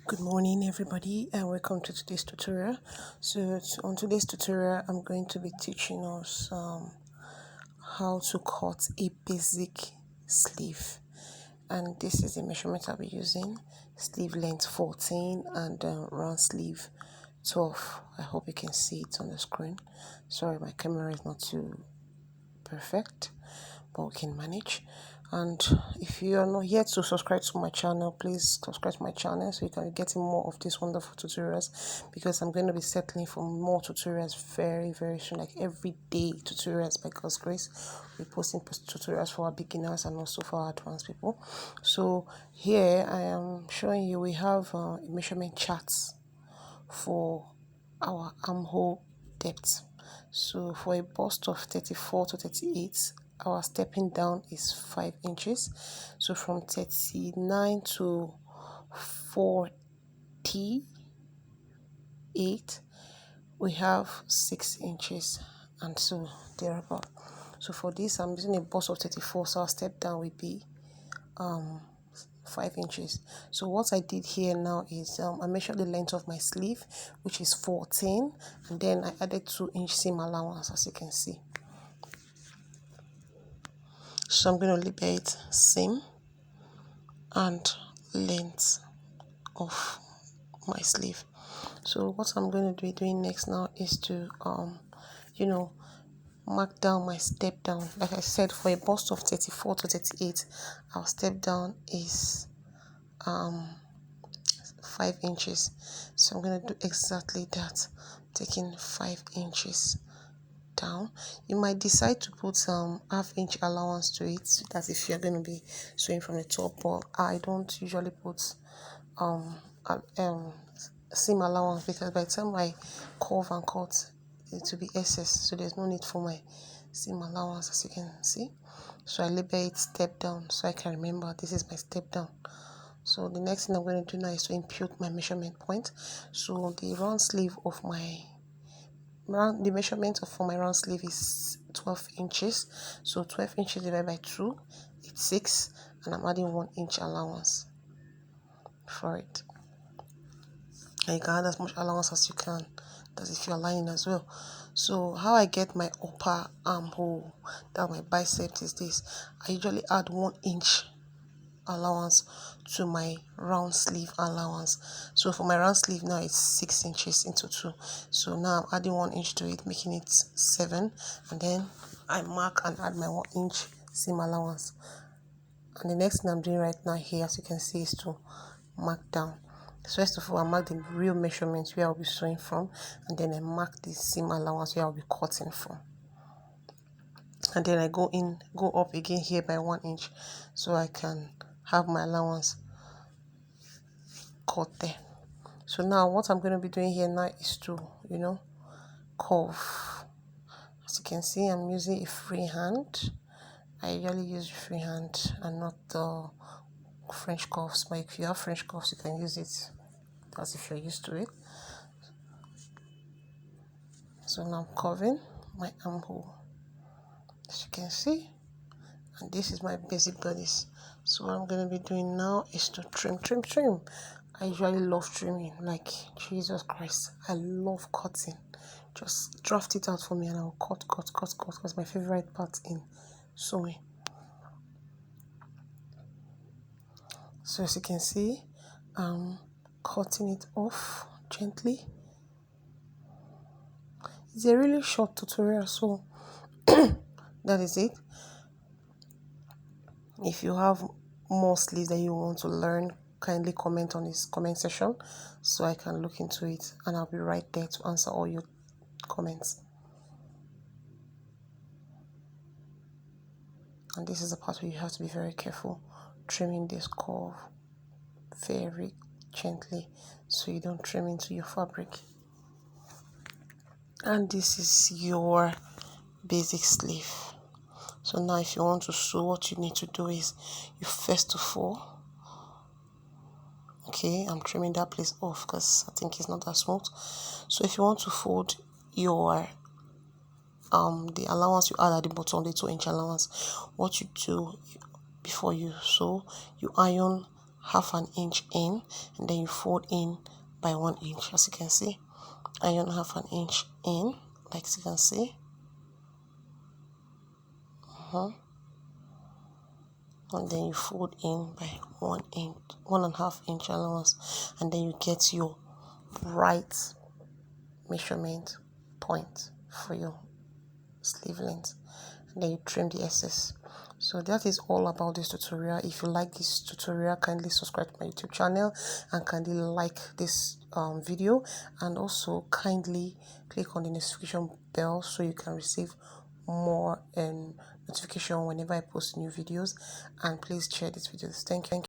Good morning everybody and welcome to today's tutorial. On today's tutorial I'm going to be teaching us how to cut a basic sleeve, and this is the measurement I'll be using: sleeve length 14 and round sleeve 12. I hope you can see it on the screen. Sorry, my camera is not too perfect, but we can manage. And if you are not yet to subscribe to my channel, please subscribe to my channel so you can be getting more of these wonderful tutorials, because I'm going to be settling for more tutorials very soon, like every day tutorials by God's grace. We're posting tutorials for our beginners and also for our advanced people. So here I am showing you we have measurement charts for our armhole depth. So for a bust of 34 to 38, our stepping down is 5 inches. So from 39 to 48, we have 6 inches, and so thereabout. So for this, I'm using a bust of 34, so our step down will be 5 inches. So what I did here now is I measured the length of my sleeve, which is 14, and then I added 2-inch seam allowance, as you can see. So I'm going to liberate seam and length of my sleeve. So what I'm going to be doing next now is to mark down my step down. Like I said, for a bust of 34 to 38, our step down is 5 inches. So I'm going to do exactly that, taking 5 inches down. You might decide to put some half-inch allowance to it, that if you're going to be sewing from the top, but I don't usually put seam allowance, because by the time I curve and cut, it will be excess, so there's no need for my seam allowance, as you can see. So I label it step down so I can remember this is my step down. So the next thing I'm going to do now is to impute my measurement point. So the round sleeve of the measurement for my round sleeve is 12 inches. So 12 inches divided by 2, it's 6, and I'm adding 1-inch allowance for it. And you can add as much allowance as you can, that's if you're lining as well. So how I get my upper armhole, that my bicep, is this: I usually add 1-inch allowance to my round sleeve allowance. So for my round sleeve now, it's 6 inches into 2. So now I'm adding 1 inch to it, making it 7, and then I mark and add my 1-inch seam allowance. And the next thing I'm doing right now here, as you can see, is to mark down. So first of all, I mark the real measurements where I'll be sewing from, and then I mark the seam allowance where I'll be cutting from. And then I go up again here by 1 inch, so I can have my allowance cut there. So now what I'm going to be doing here now is to curve. As you can see, I'm using a free hand. I usually use free hand and not the French cuffs, but if you have French cuffs, you can use it as if you're used to it. So now I'm curving my armhole, as you can see, and this is my basic bodice. So what I'm going to be doing now is to trim. I usually love trimming, like Jesus Christ, I love cutting. Just draft it out for me and I'll cut. That's my favorite part in sewing. So as you can see, I'm cutting it off gently. It's a really short tutorial, so that is it. If you have more sleeves that you want to learn, kindly comment on this comment section so I can look into it, and I'll be right there to answer all your comments. And this is the part where you have to be very careful, trimming this curve very gently so you don't trim into your fabric. And this is your basic sleeve. So now if you want to sew, what you need to do is, you first of all, I'm trimming that place off because I think it's not that smooth. So if you want to fold your the allowance you add at the bottom, the 2-inch allowance, what you do before you sew, you iron half an inch in, and then you fold in by 1 inch. As you can see, iron half an inch in, like you can see. And then you fold in by 1 inch, 1.5 inch allowance, and then you get your right measurement point for your sleeve length, and then you trim the excess. So that is all about this tutorial. If you like this tutorial, kindly subscribe to my YouTube channel and kindly like this video, and also kindly click on the notification bell so you can receive more notification whenever I post new videos, and please share these videos. Thank you.